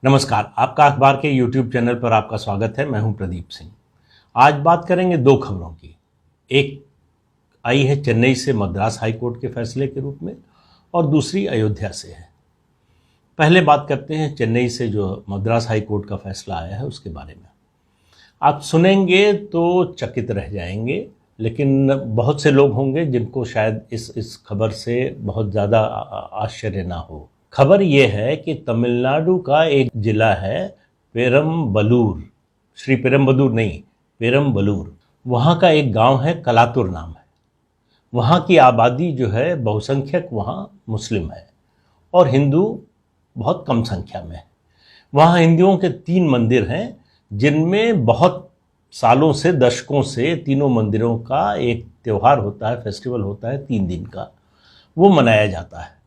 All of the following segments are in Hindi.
नमस्कार, आपका अखबार के YouTube चैनल पर आपका स्वागत है। मैं हूं प्रदीप सिंह। आज बात करेंगे दो खबरों की। एक आई है चेन्नई से मद्रास हाई कोर्ट के फैसले के रूप में और दूसरी अयोध्या से है। पहले बात करते हैं चेन्नई से जो मद्रास हाई कोर्ट का फैसला आया है उसके बारे में। आप सुनेंगे तो चकित रह जाएंगे, लेकिन बहुत से लोग होंगे जिनको शायद इस खबर से बहुत ज़्यादा आश्चर्य ना हो। खबर ये है कि तमिलनाडु का एक जिला है पेरम्बलूर, श्री पेरम्बदूर नहीं, पेरम्बलूर। वहाँ का एक गांव है कलातुर नाम है। वहाँ की आबादी जो है बहुसंख्यक वहाँ मुस्लिम है और हिंदू बहुत कम संख्या में है। वहाँ हिंदुओं के 3 मंदिर हैं जिनमें बहुत सालों से, दशकों से तीनों मंदिरों का एक त्यौहार होता है, फेस्टिवल होता है 3 दिन का, वो मनाया जाता है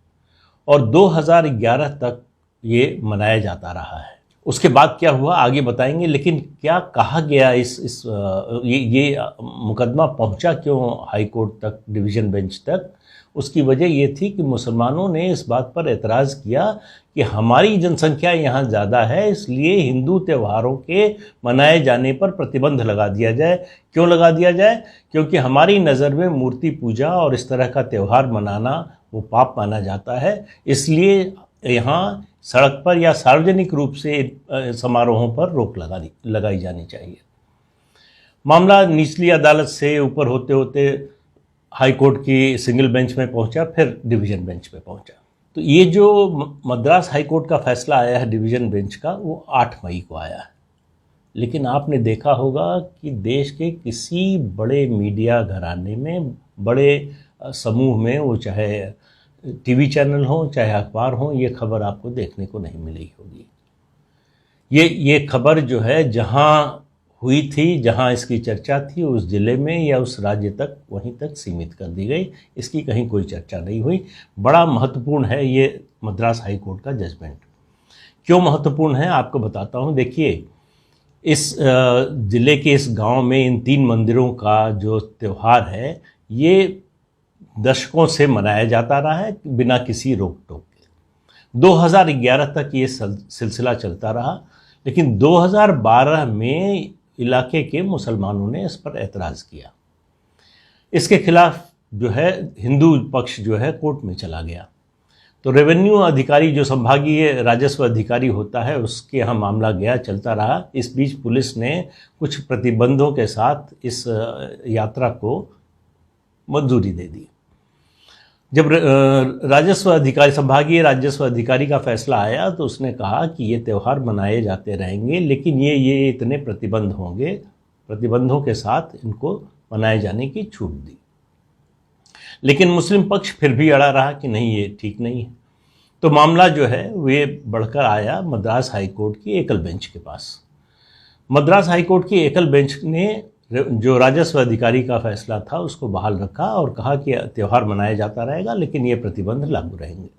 और 2011 तक ये मनाया जाता रहा है। उसके बाद क्या हुआ आगे बताएंगे, लेकिन क्या कहा गया ये मुकदमा पहुंचा क्यों हाई कोर्ट तक, डिवीज़न बेंच तक। उसकी वजह ये थी कि मुसलमानों ने इस बात पर एतराज़ किया कि हमारी जनसंख्या यहाँ ज़्यादा है, इसलिए हिंदू त्योहारों के मनाए जाने पर प्रतिबंध लगा दिया जाए। क्यों लगा दिया जाए? क्योंकि हमारी नज़र में मूर्ति पूजा और इस तरह का त्यौहार मनाना वो पाप माना जाता है, इसलिए यहाँ सड़क पर या सार्वजनिक रूप से समारोहों पर रोक लगाई जानी चाहिए। मामला निचली अदालत से ऊपर होते होते हाई कोर्ट की सिंगल बेंच में पहुंचा, फिर डिवीज़न बेंच में पहुंचा। तो ये जो मद्रास हाई कोर्ट का फैसला आया है डिवीज़न बेंच का, वो 8 मई को आया है। लेकिन आपने देखा होगा कि देश के किसी बड़े मीडिया घराने में, बड़े समूह में, वो चाहे टीवी चैनल हो चाहे अखबार हो, ये खबर आपको देखने को नहीं मिली होगी। ये खबर जो है जहाँ हुई थी, जहाँ इसकी चर्चा थी, उस ज़िले में या उस राज्य तक, वहीं तक सीमित कर दी गई। इसकी कहीं कोई चर्चा नहीं हुई। बड़ा महत्वपूर्ण है ये मद्रास हाई कोर्ट का जजमेंट। क्यों महत्वपूर्ण है आपको बताता हूँ। देखिए, इस ज़िले के इस गांव में इन 3 मंदिरों का जो त्यौहार है, ये दशकों से मनाया जाता रहा है बिना किसी रोक टोक के। 2011 तक ये सिलसिला चलता रहा, लेकिन 2012 में इलाके के मुसलमानों ने इस पर एतराज़ किया। इसके खिलाफ जो है हिंदू पक्ष जो है कोर्ट में चला गया। तो रेवेन्यू अधिकारी जो संभागीय राजस्व अधिकारी होता है, उसके यहाँ मामला गया, चलता रहा। इस बीच पुलिस ने कुछ प्रतिबंधों के साथ इस यात्रा को मंजूरी दे दी। जब राजस्व अधिकारी, संभागीय राजस्व अधिकारी का फैसला आया तो उसने कहा कि ये त्यौहार मनाए जाते रहेंगे, लेकिन ये इतने प्रतिबंध होंगे, प्रतिबंधों के साथ इनको मनाए जाने की छूट दी। लेकिन मुस्लिम पक्ष फिर भी अड़ा रहा कि नहीं, ये ठीक नहीं है। तो मामला जो है वे बढ़कर आया मद्रास हाई कोर्ट की एकल बेंच के पास। मद्रास हाई कोर्ट की एकल बेंच ने जो राजस्व अधिकारी का फैसला था उसको बहाल रखा और कहा कि त्यौहार मनाया जाता रहेगा, लेकिन ये प्रतिबंध लागू रहेंगे।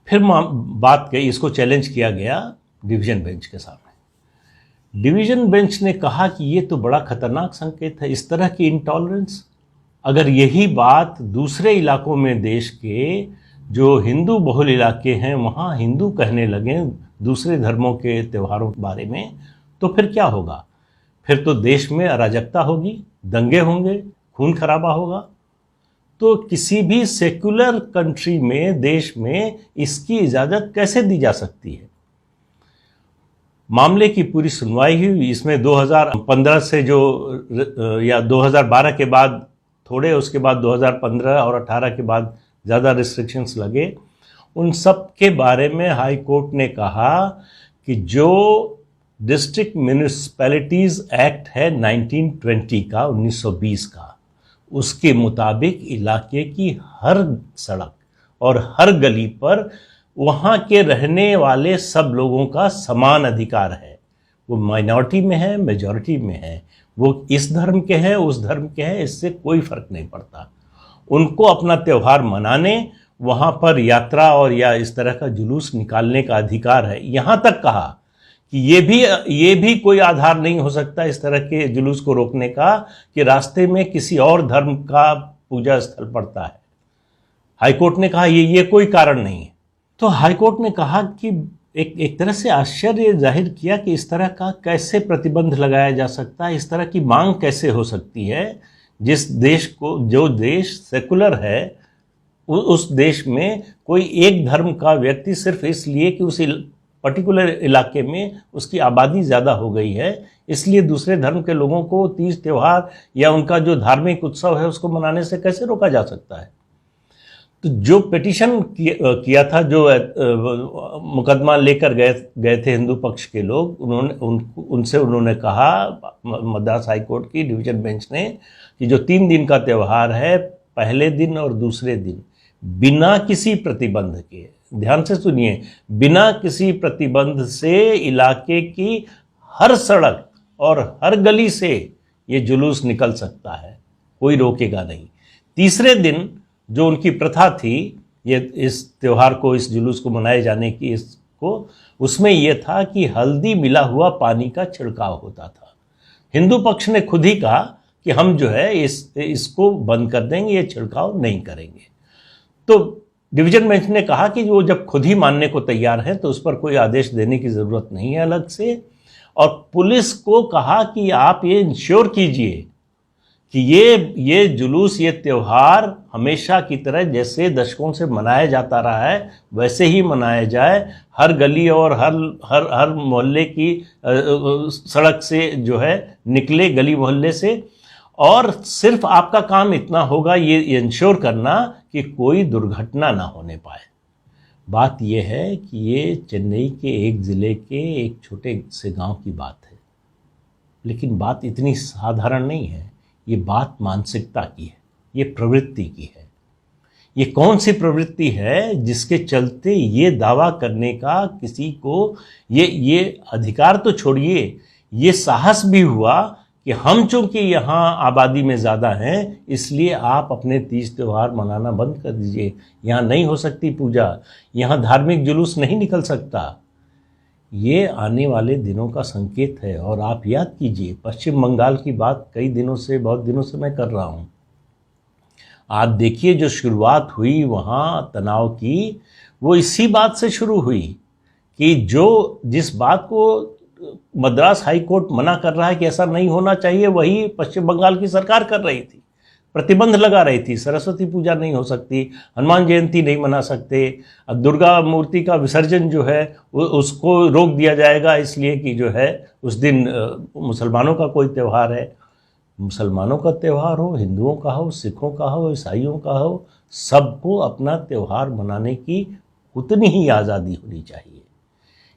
फिर बात गई, इसको चैलेंज किया गया डिवीज़न बेंच के सामने। डिवीज़न बेंच ने कहा कि ये तो बड़ा खतरनाक संकेत है, इस तरह की इंटॉलरेंस। अगर यही बात दूसरे इलाकों में, देश के जो हिंदू बहुल इलाके हैं, वहाँ हिंदू कहने लगे दूसरे धर्मों के त्योहारों के बारे में, तो फिर क्या होगा? फिर तो देश में अराजकता होगी, दंगे होंगे, खून खराबा होगा। तो किसी भी सेक्युलर कंट्री में, देश में इसकी इजाज़त कैसे दी जा सकती है? मामले की पूरी सुनवाई हुई। इसमें 2015 से जो, या 2012 के बाद थोड़े, उसके बाद 2015 और 18 के बाद ज़्यादा रिस्ट्रिक्शंस लगे। उन सब के बारे में हाई कोर्ट ने कहा कि जो डिस्ट्रिक्ट म्यूनिसिपैलिटीज़ एक्ट है 1920 का, 1920 का, उसके मुताबिक इलाके की हर सड़क और हर गली पर वहाँ के रहने वाले सब लोगों का समान अधिकार है। वो माइनॉरिटी में है, मेजॉरिटी में है, वो इस धर्म के हैं, उस धर्म के हैं, इससे कोई फर्क नहीं पड़ता। उनको अपना त्यौहार मनाने, वहाँ पर यात्रा और या इस तरह का जुलूस निकालने का अधिकार है। यहाँ तक कहा कि ये भी कोई आधार नहीं हो सकता इस तरह के जुलूस को रोकने का कि रास्ते में किसी और धर्म का पूजा स्थल पड़ता है। हाईकोर्ट ने कहा ये कोई कारण नहीं है। तो हाईकोर्ट ने कहा कि एक तरह से आश्चर्य जाहिर किया कि इस तरह का कैसे प्रतिबंध लगाया जा सकता है, इस तरह की मांग कैसे हो सकती है। जिस देश को, जो देश सेकुलर है, उस देश में कोई एक धर्म का व्यक्ति सिर्फ इसलिए कि उस पर्टिकुलर इलाके में उसकी आबादी ज़्यादा हो गई है, इसलिए दूसरे धर्म के लोगों को तीज त्यौहार या उनका जो धार्मिक उत्सव है उसको मनाने से कैसे रोका जा सकता है। तो जो पिटीशन किया था, जो मुकदमा लेकर गए थे हिंदू पक्ष के लोग, उनसे उन्होंने कहा, मद्रास हाई कोर्ट की डिवीजन बेंच ने, कि जो 3 दिन का त्यौहार है, पहले दिन और दूसरे दिन बिना किसी प्रतिबंध के, ध्यान से सुनिए, बिना किसी प्रतिबंध से इलाके की हर सड़क और हर गली से ये जुलूस निकल सकता है, कोई रोकेगा नहीं। तीसरे दिन जो उनकी प्रथा थी, ये इस त्यौहार को, इस जुलूस को मनाए जाने की, इसको, उसमें यह था कि हल्दी मिला हुआ पानी का छिड़काव होता था। हिंदू पक्ष ने खुद ही कहा कि हम जो है इसको बंद कर देंगे, ये छिड़काव नहीं करेंगे। तो डिवीजन बेंच ने कहा कि वो जब खुद ही मानने को तैयार है तो उस पर कोई आदेश देने की ज़रूरत नहीं है अलग से, और पुलिस को कहा कि आप ये इंश्योर कीजिए कि ये जुलूस, ये त्यौहार हमेशा की तरह जैसे दशकों से मनाया जाता रहा है वैसे ही मनाया जाए। हर गली और हर मोहल्ले की सड़क से जो है निकले, गली मोहल्ले से, और सिर्फ आपका काम इतना होगा ये इंश्योर करना कि कोई दुर्घटना ना होने पाए। बात यह है कि ये चेन्नई के एक ज़िले के एक छोटे से गांव की बात है, लेकिन बात इतनी साधारण नहीं है। ये बात मानसिकता की है, ये प्रवृत्ति की है। ये कौन सी प्रवृत्ति है जिसके चलते ये दावा करने का किसी को ये अधिकार तो छोड़िए, ये साहस भी हुआ कि हम चूंकि यहाँ आबादी में ज़्यादा हैं इसलिए आप अपने तीज त्यौहार मनाना बंद कर दीजिए, यहाँ नहीं हो सकती पूजा, यहाँ धार्मिक जुलूस नहीं निकल सकता। ये आने वाले दिनों का संकेत है। और आप याद कीजिए, पश्चिम बंगाल की बात बहुत दिनों से मैं कर रहा हूँ। आप देखिए, जो शुरुआत हुई वहाँ तनाव की, वो इसी बात से शुरू हुई कि जिस बात को मद्रास हाई कोर्ट मना कर रहा है कि ऐसा नहीं होना चाहिए, वही पश्चिम बंगाल की सरकार कर रही थी, प्रतिबंध लगा रही थी। सरस्वती पूजा नहीं हो सकती, हनुमान जयंती नहीं मना सकते, दुर्गा मूर्ति का विसर्जन जो है उसको रोक दिया जाएगा, इसलिए कि जो है उस दिन मुसलमानों का कोई त्यौहार है। मुसलमानों का त्यौहार हो, हिंदुओं का हो, सिखों का हो, ईसाइयों का हो, सबको अपना त्यौहार मनाने की उतनी ही आज़ादी होनी चाहिए।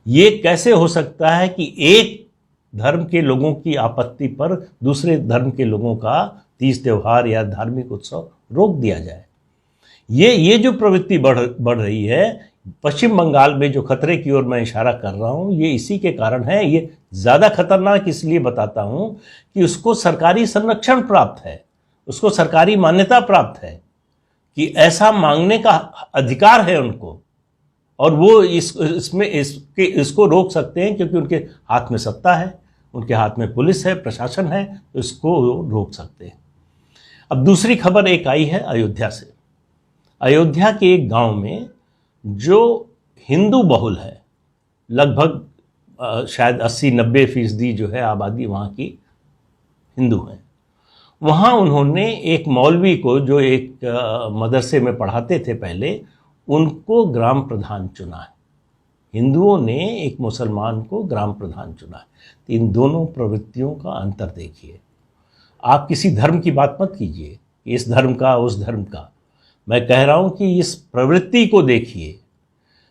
ये कैसे हो सकता है कि एक धर्म के लोगों की आपत्ति पर दूसरे धर्म के लोगों का तीज त्यौहार या धार्मिक उत्सव रोक दिया जाए? ये जो प्रवृत्ति बढ़ रही है पश्चिम बंगाल में, जो खतरे की ओर मैं इशारा कर रहा हूँ, ये इसी के कारण है। ये ज़्यादा खतरनाक इसलिए बताता हूँ कि उसको सरकारी संरक्षण प्राप्त है, उसको सरकारी मान्यता प्राप्त है कि ऐसा मांगने का अधिकार है उनको, और वो इसको रोक सकते हैं क्योंकि उनके हाथ में सत्ता है, उनके हाथ में पुलिस है, प्रशासन है, तो इसको रोक सकते हैं। अब दूसरी खबर एक आई है अयोध्या से। अयोध्या के एक गांव में जो हिंदू बहुल है, लगभग शायद 80-90% जो है आबादी वहाँ की हिंदू है, वहाँ उन्होंने एक मौलवी को, जो एक मदरसे में पढ़ाते थे पहले, उनको ग्राम प्रधान चुना है। हिंदुओं ने एक मुसलमान को ग्राम प्रधान चुना है। तो इन दोनों प्रवृत्तियों का अंतर देखिए। आप किसी धर्म की बात मत कीजिए, इस धर्म का, उस धर्म का। मैं कह रहा हूं कि इस प्रवृत्ति को देखिए।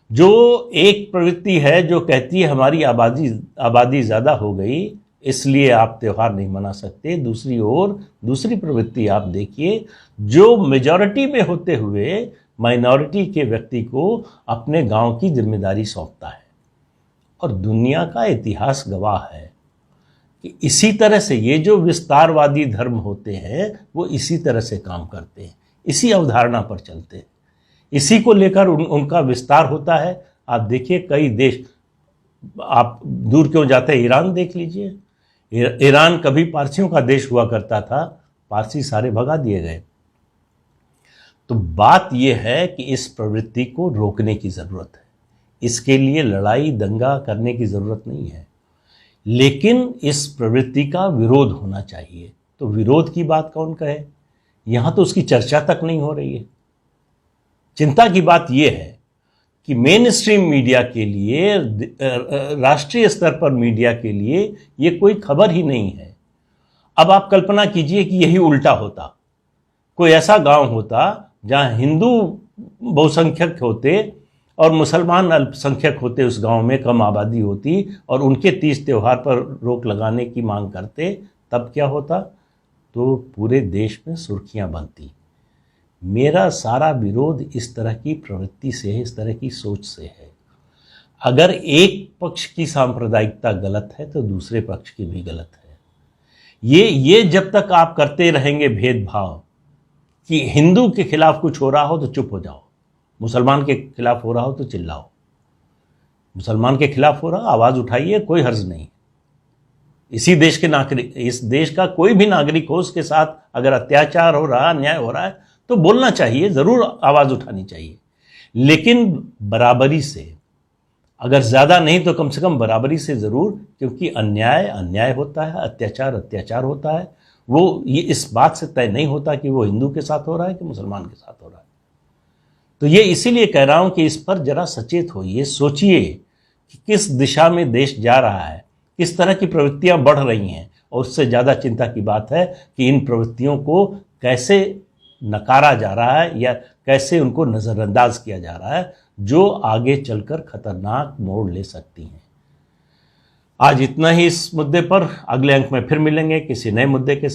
जो एक प्रवृत्ति है जो कहती है हमारी आबादी ज़्यादा हो गई इसलिए आप त्यौहार नहीं मना सकते, दूसरी ओर दूसरी प्रवृत्ति आप देखिए जो मेजॉरिटी में होते हुए माइनॉरिटी के व्यक्ति को अपने गांव की जिम्मेदारी सौंपता है। और दुनिया का इतिहास गवाह है कि इसी तरह से ये जो विस्तारवादी धर्म होते हैं वो इसी तरह से काम करते हैं, इसी अवधारणा पर चलते हैं, इसी को लेकर उनका विस्तार होता है। आप देखिए कई देश, आप दूर क्यों जाते हैं, ईरान देख लीजिए। ईरान कभी पारसियों का देश हुआ करता था, पारसी सारे भगा दिए गए। तो बात यह है कि इस प्रवृत्ति को रोकने की ज़रूरत है, इसके लिए लड़ाई दंगा करने की ज़रूरत नहीं है, लेकिन इस प्रवृत्ति का विरोध होना चाहिए। तो विरोध की बात कौन कहे, यहाँ तो उसकी चर्चा तक नहीं हो रही है। चिंता की बात यह है कि मेन स्ट्रीम मीडिया के लिए, राष्ट्रीय स्तर पर मीडिया के लिए ये कोई खबर ही नहीं है। अब आप कल्पना कीजिए कि यही उल्टा होता, कोई ऐसा गांव होता जहां हिंदू बहुसंख्यक होते और मुसलमान अल्पसंख्यक होते, उस गांव में कम आबादी होती और उनके तीज त्योहार पर रोक लगाने की मांग करते, तब क्या होता? तो पूरे देश में सुर्खियां बनती। मेरा सारा विरोध इस तरह की प्रवृत्ति से है, इस तरह की सोच से है। अगर एक पक्ष की सांप्रदायिकता गलत है तो दूसरे पक्ष की भी गलत है। ये जब तक आप करते रहेंगे भेदभाव कि हिंदू के खिलाफ कुछ हो रहा हो तो चुप हो जाओ, मुसलमान के खिलाफ हो रहा हो तो चिल्लाओ, मुसलमान के खिलाफ हो रहा आवाज उठाइए, कोई हर्ज नहीं। इसी देश के नागरिक, इस देश का कोई भी नागरिक हो, उसके साथ अगर अत्याचार हो रहा, अन्याय हो रहा है तो बोलना चाहिए, जरूर आवाज उठानी चाहिए, लेकिन बराबरी से, अगर ज्यादा नहीं तो कम से कम बराबरी से जरूर, क्योंकि अन्याय अन्याय होता है, अत्याचार अत्याचार होता है। वो ये इस बात से तय नहीं होता कि वो हिंदू के साथ हो रहा है कि मुसलमान के साथ हो रहा है। तो ये इसीलिए कह रहा हूं कि इस पर जरा सचेत होइए, सोचिए कि किस दिशा में देश जा रहा है, किस तरह की प्रवृत्तियां बढ़ रही हैं, और उससे ज़्यादा चिंता की बात है कि इन प्रवृत्तियों को कैसे नकारा जा रहा है या कैसे उनको नज़रअंदाज किया जा रहा है, जो आगे चलकर खतरनाक मोड़ ले सकती हैं। आज इतना ही इस मुद्दे पर। अगले अंक में फिर मिलेंगे किसी नए मुद्दे के साथ।